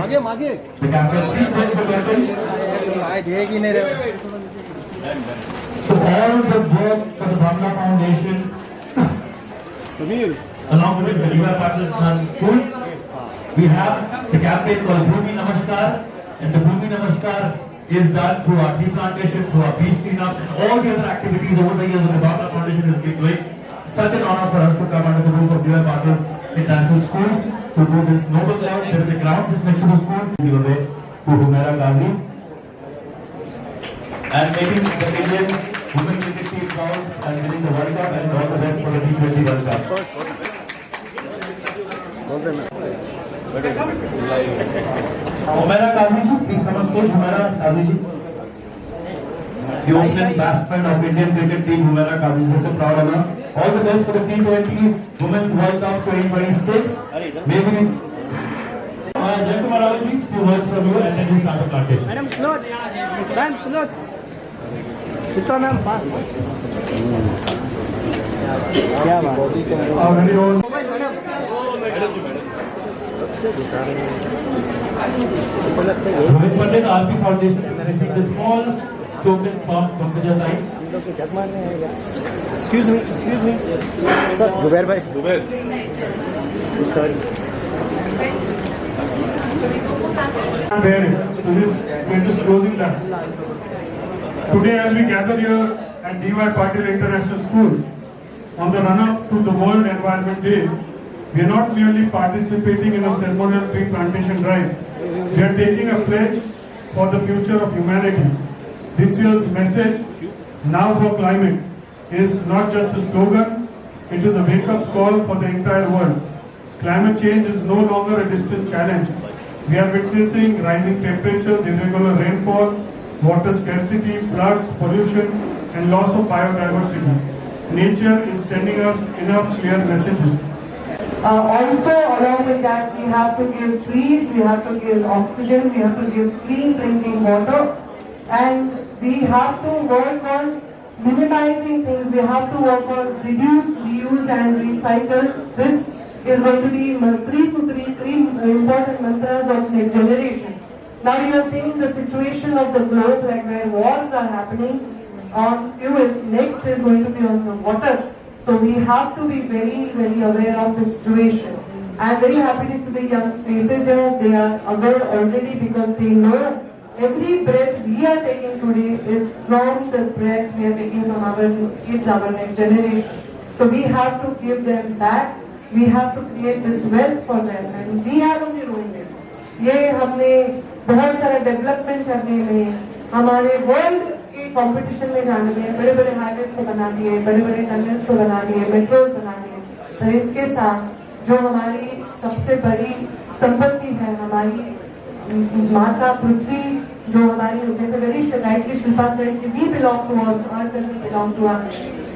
मागे मागे The captain, please raise the curtain. काय घे की नाही रे So all the work for the Bangla Foundation, Sunil along with the River Patil School, we have the campaign called Bhumi Namaskar, and the Bhumi Namaskar is done through our tree plantation, through our beach cleanup, and all the other activities over the years that the Bangla Foundation has been doing. Such an honor for us to come under the roof of River Patil International School to do this noble work. There is a ground just next to the school. Give away to Humaira Ghazi, and making the Indian women cricket team proud and winning the World Cup, and all the best for the T20 World Cup. Humaira Ghazi ji, please come on stage. Humaira Ghazi ji, the opening batsman of Indian cricket team. Humaira Ghazi is such a proud honor. All the best for the T20 Women's World Cup 2026. Maybe Jayakumar Rao ji, few words from you, and then we start the plantation. Madam float ma'am float Chitra ma'am पास क्या बात Our very own Rohit Pandit, RP Foundation, received a small token from Pankaj Tais. Excuse me Zubair भाई sorry There, so this we are just closing that. Today, as we gather here at D.Y. Patil International School on the run-up to the World Environment Day, we are not merely participating in a ceremonial tree plantation drive. We are taking a pledge for the future of humanity. This year's message, "Now for Climate," is not just a slogan; it is a wake-up call for the entire world. Climate change is no longer a distant challenge. We are witnessing rising temperatures, irregular rainfall, water scarcity, floods, pollution, and loss of biodiversity. Nature is sending us enough clear messages. Also, along with that, we have to give trees, we have to give oxygen, we have to give clean drinking water, and we have to work on minimizing things. We have to work on reduce, reuse, and recycle. This is going to be three important mantras of next generation. Now you are seeing the situation of the globe, like where wars are happening on fuel. Next is going to be on the water. So we have to be very, very aware of the situation. I am very happy to see the young faces here. They are aware already because they know every breath we are taking today is from the breath we are taking from our kids, our next generation. So we have to give them back. We have to create this wealth for them, and we are only doing it. ये हमने बहुत सारा development करने में, हमारे world के competition में जाने में बड़े बड़े हाईवेज को बना दिए, बड़े बड़े टनल्स को बना दिए, मेट्रोज बना दिए। तो इसके साथ जो हमारी सबसे बड़ी संपत्ति है, हमारी माता पृथ्वी, जो हमारी जैसे वेरी लाइटली शिल्पा सेड कि we belong to earth, earth doesn't belong to us,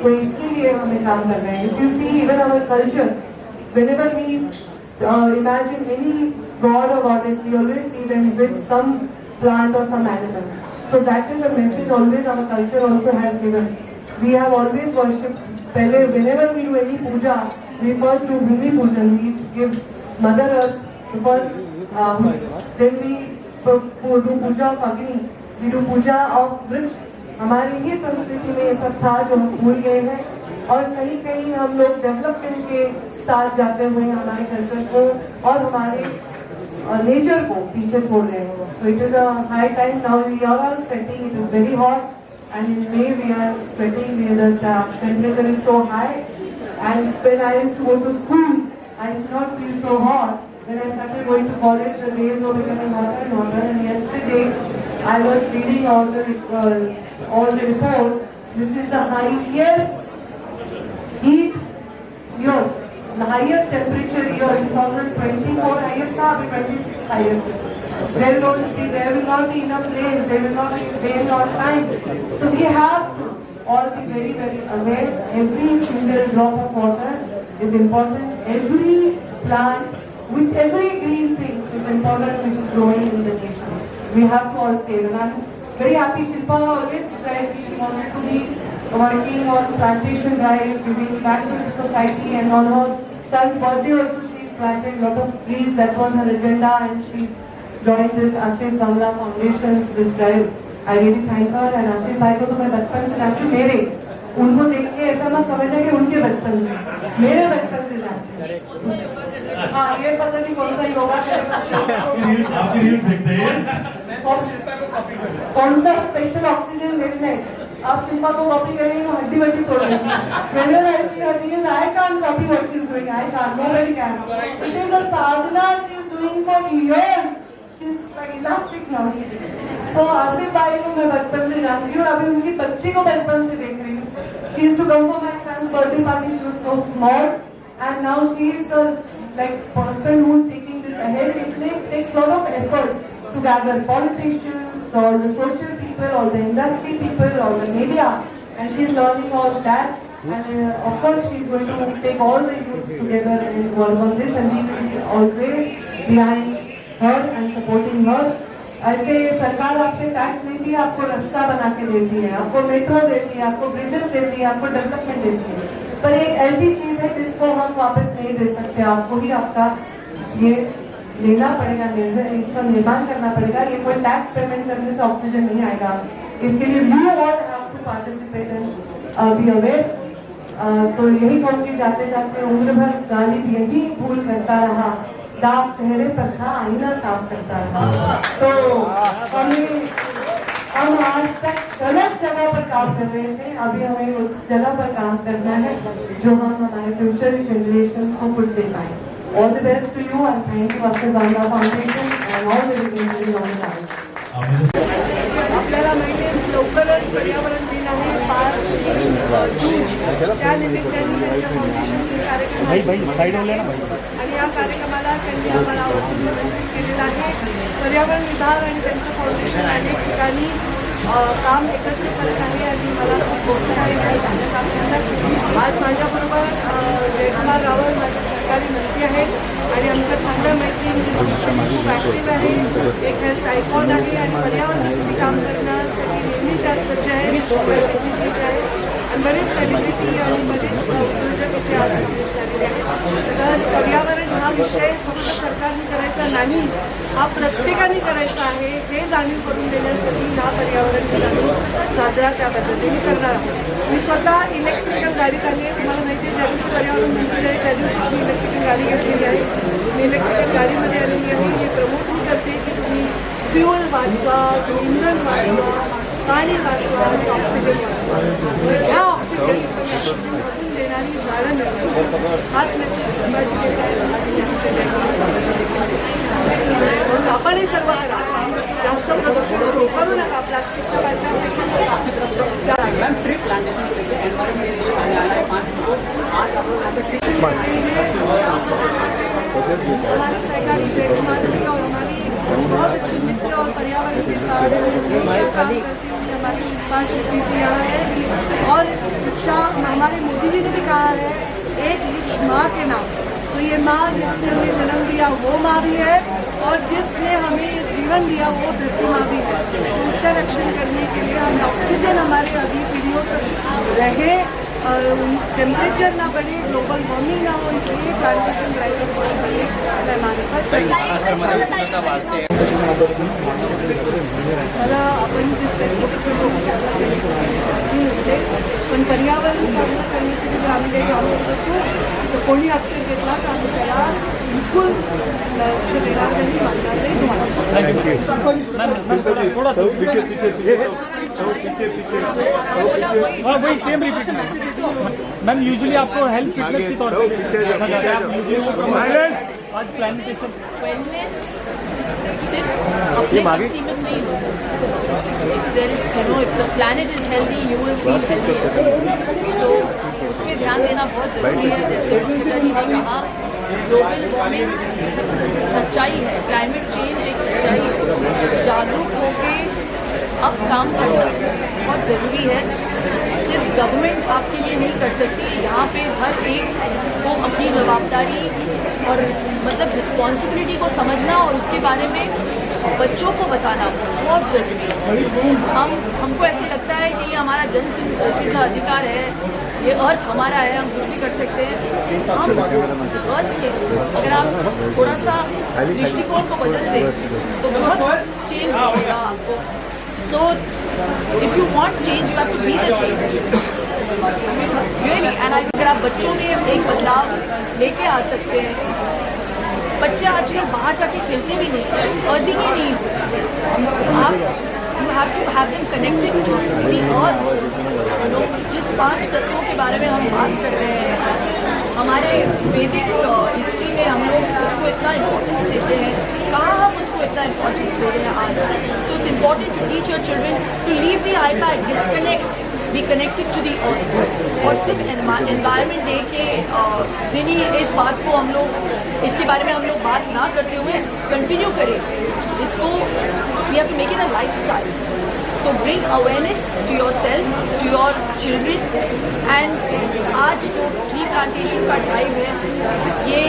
तो इसके लिए हमें काम कर रहे हैं। If you see even our culture, whenever we imagine any god or goddess, we always see them with some plant or some animal. So that is a message always our culture also has given. We have always worshipped. Pehle, whenever we do any puja, we first do Bhumi Pujan. We give Mother Earth the first. Then we do puja of Agni. We do puja of Vriksh. हमारी ही संस्कृति में ये सब था जो हम भूल गए हैं, और कहीं कहीं हम लोग डेवलपमेंट के साथ जाते हुए हमारे कल्चर को और हमारे नेचर को पीछे छोड़ रहे हैं। So it is a high time now. We are all sweating. It is very hot, and in May we are sweating. The temperature is so high. And when I used to go to school, I used not feel so hot. When I started going to college, the days were becoming hotter and hotter. And yesterday, I was reading all the reports. This is the highest heat year. The highest temperature year, 2024 highest, 26 highest. There will not be enough rain, there will not be rain on time. So we have to all be very, very aware. Every single drop of water is important. Every plant, with every green thing is important which is growing in the nation. We have to all save. And I'm very happy Shilpa always said she wanted to be working on plantation drive, giving back to the society, and on her son's birthday also she planted a lot of trees. That was her agenda, and she join this Asif Bangla Foundation's this drive. I really thank her and Asif भाई को तो मैं बचपन से जानती हूँ, मेरे उनको देख के ऐसा मत समझना कि उनके बचपन से, मेरे बचपन से जानती हूँ। हाँ, ये पता नहीं कौन सा योगा आपकी रील्स देखते हैं। कौन सा स्पेशल ऑक्सीजन लेते हैं? आप शिल्पा को कॉपी करेंगे तो हड्डी वड्डी तोड़ देंगे। Whenever I see her reels, I can't copy what she's doing. I can't. Nobody can. It is a sadhana she's doing for years. She's like elastic now. So Asif भाई को मैं बचपन से जानती हूँ, अभी उनकी बच्ची को बचपन से देख रही हूँ। She used to come for my son's birthday party. She was so small, and now she is the like person who is taking this ahead. It takes a lot of effort to gather politicians, all the social people, all the industry people, all the media, and she's learning all that. And of course, she's going to take all the youth together and work on this, and we will be always behind her and supporting her. ऐसे सरकार आपसे tax लेती है, आपको रास्ता बना के देती है, आपको मेट्रो देती है, आपको ब्रिजेस देती है, आपको डेवलपमेंट देती है, पर एक ऐसी चीज है जिसको हम वापस नहीं दे सकते। आपको ही आपका ये लेना पड़ेगा, इसका निर्माण करना पड़ेगा। ये कोई टैक्स पेमेंट करने से ऑक्सीजन नहीं आएगा। इसके लिए we all have to participate and be aware. तो यही बोल के जाते जाते उम्र भर गालिब यही भूल करता रहा, दाग चेहरे पर था आईना साफ करता रहा। तो हम आज तक गलत जगह पर काम कर रहे थे, अभी हमें उस जगह पर काम करना है जो हम हमारे फ्यूचर जनरेशन को कुछ दे पाए। All the best to you and thank you Asif Bangla Foundation and all the dignitaries on the side. आपल्याला माहिती आहे लवकरच पर्यावरण दिन आहे 5 जून, त्या निमित्ताने त्यांच्या फाउंडेशनचे कार्यक्रम आणि या कार्यक्रमाला त्यांनी आम्हाला आमंत्रित केलेलं आहे। पर्यावरण विभाग आणि त्यांचं फाउंडेशन अनेक ठिकाणी काम एकत्र करत आहे आणि मला खूप मोठं आहे आणि चांगलं काम करतात। आज माझ्याबरोबर जयकुमार रावळ माझे सरकारी मंत्री आहेत आणि आमच्या चांगल्या मैत्रीण खूप ॲक्टिव्ह आहे, एक हेल्थ आयकॉन आहे आणि पर्यावरणासाठी काम करण्यासाठी नेहमी त्यात सज्ज आहे। आणि बरेच सेलिब्रिटी आणि बरेच उद्योजक इथे आज झालेले आहेत। तर पर्यावरण हा विषय फक्त सरकारने करायचा नाही, हा प्रत्येकाने करायचा आहे हे जाणीव करून देण्यासाठी हा पर्यावरण दिन आम्ही साजरा त्या पद्धतीने करणार आहोत। मी स्वतः इलेक्ट्रिकल गाडीत आली आहे, तुम्हाला माहिती आहे ज्या दिवशी पर्यावरण दिन आहे त्या दिवशी मी इलेक्ट्रिकल गाडी घेतलेली आहे। मी इलेक्ट्रिकल गाडीमध्ये आलेली आहे, मी प्रमोट मी करते की तुम्ही फ्युअल वाचवा, तुम्ही इंधन वाचवा, पाणी वाचवा आणि ऑक्सिजन वाचवा। ह्या ऑक्सिजन वाचून देणारी झाडं नाही, हाच मेसेज शिकवायची देत आहे। आपणही सर्व करा, जास्त प्रदूषण करू नका, प्लास्टिकच्या बाटल्या हमारे सहकारी जयकुमार जी और हमारी बहुत अच्छी मित्र और पर्यावरण के काम करती हुई हमारी शिल्पा शेट्टी जी यहाँ है। और शिक्षा हमारे मोदी जी ने भी कहा है एक वृक्ष माँ के नाम, तो ये माँ जिसने हमें जन्म दिया वो माँ भी है और जिसने हमें जीवन दिया वो धरती माँ भी है। तो उसका रक्षण करने के लिए हमें ऑक्सीजन हमारे अगली पीढ़ियों तक रहे, टेम्परेचर ना बढ़े, ग्लोबल वार्मिंग ना हो, इसलिए प्लांटेशन ड्राइव बहुत बड़े पैमाने पर मला आपण पण पर्यावरण साजरा करण्यासाठी जर आम्ही काही काम करत असू तर कोणी अक्षर घेतला तर आम्ही त्याला बिलकुल लक्ष देणार नाही, मानणार नाही तुम्हाला। वही सेम रिपीट मैम, यूजुअली आपको हेल्थ फिटनेस के तौर पे देखा जाता है, आप यूजुअली आज प्लानिटेशन वेलनेस सिर्फ अपने तक सीमित नहीं हो सकता। If there is if the planet is healthy you will feel healthy. So उस पर ध्यान देना बहुत ज़रूरी है। जैसे मुख्यमंत्री जी ने कहा ग्लोबल वार्मिंग सच्चाई है, क्लाइमेट चेंज एक सच्चाई है। जागरूक होके अब काम करना बहुत ज़रूरी है। सिर्फ गवर्नमेंट आपके लिए नहीं कर सकती, यहाँ पे हर एक को अपनी जवाबदारी और मतलब रिस्पॉन्सिबिलिटी को समझना और उसके बारे में बच्चों को बताना बहुत ज़रूरी है। हमको ऐसे लगता है कि ये हमारा जन सिद्ध अधिकार है, ये अर्थ हमारा है, हम कुछ भी कर सकते हैं। हम अर्थ के अगर आप थोड़ा सा दृष्टिकोण को बदल दें तो बहुत चेंज होगा आपको। तो if you want change you have to be the change really. And अगर आप बच्चों में एक बदलाव लेके आ सकते हैं, बच्चे आजकल बाहर जाके खेलते भी नहीं, अर्थिंग ही नहीं होते। आप you have to have them connected to the earth. जिस 5 तत्वों के बारे में हम बात कर रहे हैं, हमारे वैदिक हिस्ट्री में हम लोग उसको इतना इम्पोर्टेंस देते हैं, कहाँ हम उसको इतना इम्पोर्टेंस दे रहे हैं आज। So it's important to teach your children to leave the iPad, disconnect, be connected to the earth. और सिर्फ एनवायरनमेंट डे के दिन ही इस बात को हम लोग, इसके बारे में हम लोग बात ना करते हुए कंटिन्यू करें इसको। We have to make it a lifestyle. So bring awareness to yourself, to your children. And आज जो ट्री प्लांटेशन का ड्राइव है, ये